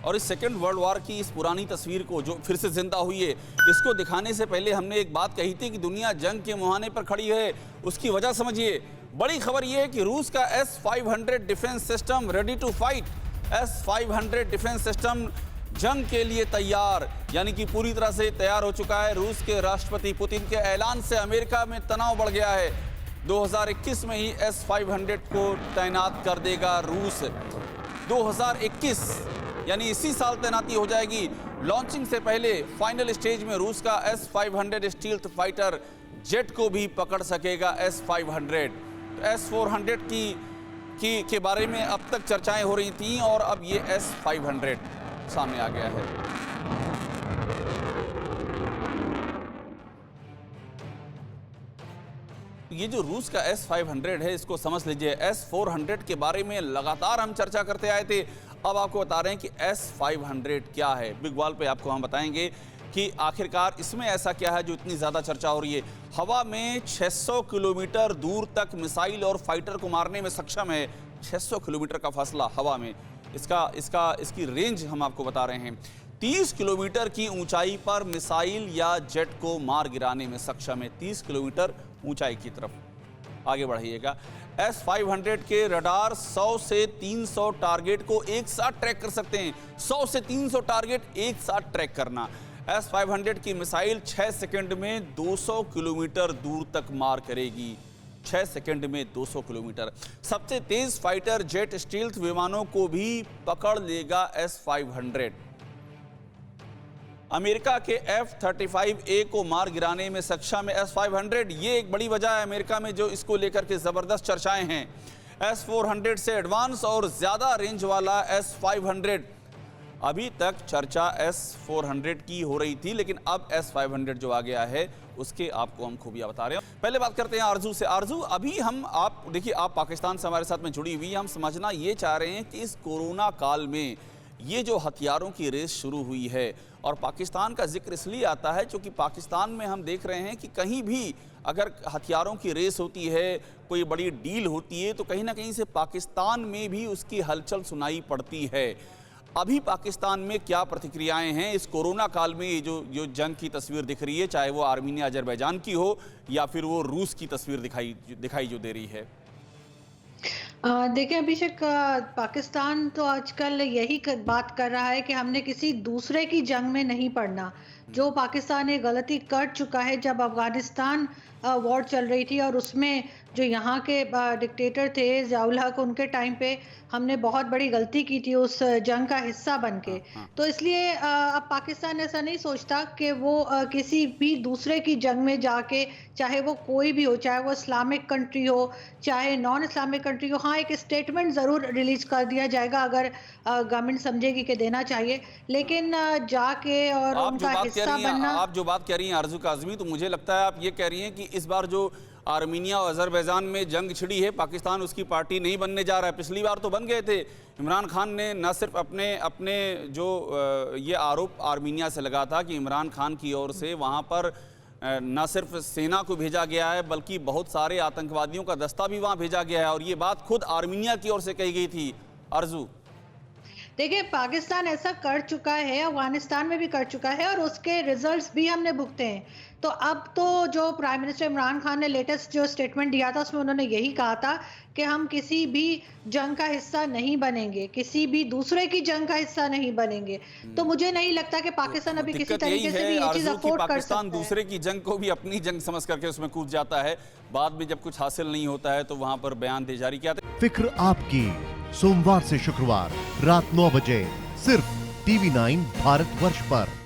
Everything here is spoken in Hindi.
और इस सेकेंड वर्ल्ड वॉर की इस पुरानी तस्वीर को जो फिर से जिंदा हुई है, इसको दिखाने से पहले हमने एक बात कही थी कि दुनिया जंग के मुहाने पर खड़ी है। उसकी वजह समझिए। बड़ी खबर यह है कि रूस का S-500 defence system ready to fight. S-500 defence system जंग के लिए तैयार, यानी कि पूरी तरह से तैयार हो चुका है। रूस के राष्ट्रपति पुतिन के ऐलान से अमेरिका में तनाव बढ़ गया है। 2021 में ही S-500 को तैनात कर देगा रूस। 2021 यानी इसी साल तैनाती हो जाएगी। लॉन्चिंग से पहले फाइनल स्टेज में रूस का S-500 स्टील्थ फाइटर जेट को भी पकड़ सकेगा S-500। तो S-400 के बारे में अब तक चर्चाएं हो रही थीं और अब ये S-500 सामने आ गया है। ये जो रूस का S-500 है, इसको समझ लीजिए। S-400 के बारे में लगातार हम चर्चा करते आए थे। अब आपको बता रहे हैं कि S-500 क्या है। बिग बॉल पे आपको हम बताएंगे कि आखिरकार इसमें ऐसा क्या है जो इतनी ज़्यादा चर्चा हो रही है। हवा में 600 किलोमीटर दूर तक मिसाइल और फाइटर को मारने में सक्षम है। 600 किलोमीटर का फासला हवा में, इसकी रेंज हम आपको बता रहे हैं। 30 किलोमीटर की ऊंचाई पर मिसाइल या जेट को मार गिराने में सक्षम है। 30 किलोमीटर ऊंचाई की तरफ आगे बढ़िएगा। S-500 के रडार 100 से 300 टारगेट को एक साथ ट्रैक कर सकते हैं। 100 से 300 टारगेट एक साथ ट्रैक करना। S-500 की मिसाइल 6 सेकंड में 200 किलोमीटर दूर तक मार करेगी। 6 सेकंड में 200 किलोमीटर। सबसे तेज फाइटर जेट स्टील्थ विमानों को भी पकड़ लेगा S-500। अमेरिका के F-35A को मार गिराने में सक्षम है S-500। ये एक बड़ी वजह है अमेरिका में जो इसको लेकर के जबरदस्त चर्चाएं हैं। S-400 से एडवांस और ज्यादा रेंज वाला S-500, अभी तक चर्चा S-400 की हो रही थी, लेकिन अब S-500 जो आ गया है उसके आपको हम खूबियां बता रहे हैं। पहले बात करते हैं आरजू से। आरजू, अभी आप देखिए, आप पाकिस्तान से हमारे साथ में जुड़ी हुई, हम समझना ये चाह रहे हैं कि इस कोरोना काल में ये जो हथियारों की रेस शुरू हुई है, और पाकिस्तान का जिक्र इसलिए आता है क्योंकि पाकिस्तान में हम देख रहे हैं कि कहीं भी अगर हथियारों की रेस होती है, कोई बड़ी डील होती है, तो कहीं ना कहीं से पाकिस्तान में भी उसकी हलचल सुनाई पड़ती है। अभी पाकिस्तान में क्या प्रतिक्रियाएं हैं इस कोरोना काल में? ये जो जंग की तस्वीर दिख रही है, चाहे वो आर्मीनिया अजरबैजान की हो या फिर वो रूस की तस्वीर दिखाई जो दे रही है। देखिए अभिषेक, पाकिस्तान तो आजकल यही बात कर रहा है कि हमने किसी दूसरे की जंग में नहीं पड़ना। जो पाकिस्तान ये गलती कर चुका है जब अफगानिस्तान वॉर चल रही थी और उसमें जो यहाँ के डिक्टेटर थे ज़ियाउल हक, उनके टाइम पे हमने बहुत बड़ी गलती की थी उस जंग का हिस्सा बन के। तो इसलिए अब पाकिस्तान ऐसा नहीं सोचता कि वो किसी भी दूसरे की जंग में जाके, चाहे वो कोई भी हो, चाहे वो इस्लामिक कंट्री हो चाहे नॉन इस्लामिक कंट्री हो। हाँ, एक स्टेटमेंट ज़रूर रिलीज कर दिया जाएगा अगर गवर्नमेंट समझेगी कि देना चाहिए, लेकिन जाके और उनका हिस्सा बनना। आप जो बात कह रही हैं आरजू काज़मी, तो मुझे लगता है आप ये कह रही हैं कि इस बार जो आर्मीनिया और अजरबैजान में जंग छिड़ी है, पाकिस्तान उसकी पार्टी नहीं बनने जा रहा है। पिछली बार तो बन गए थे। इमरान खान ने न सिर्फ अपने जो ये आरोप आर्मीनिया से लगा था कि इमरान खान की ओर से वहाँ पर न सिर्फ सेना को भेजा गया है, बल्कि बहुत सारे आतंकवादियों का दस्ता भी वहाँ भेजा गया है, और ये बात खुद आर्मीनिया की ओर से कही गई थी। आरजू, देखिए पाकिस्तान ऐसा कर चुका है, अफगानिस्तान में भी कर चुका है और उसके रिजल्ट्स भी हमने भुगते हैं। तो अब तो जो प्राइम मिनिस्टर इमरान खान ने लेटेस्ट जो स्टेटमेंट दिया था उसमें उन्होंने यही कहा था कि हम किसी भी जंग का हिस्सा नहीं बनेंगे, किसी भी दूसरे की जंग का हिस्सा नहीं बनेंगे। तो मुझे नहीं लगता कि पाकिस्तान अभी किसी तरीके से भी ये चीज अफोर्ड कर सकता है। पाकिस्तान दूसरे की जंग को भी अपनी जंग समझ करके उसमें कूद जाता है। बाद में जब कुछ हासिल नहीं होता है तो वहां पर बयान दे जारी किया। फिक्र आपकी, सोमवार से शुक्रवार रात 9 बजे सिर्फ TV9 भारतवर्ष पर।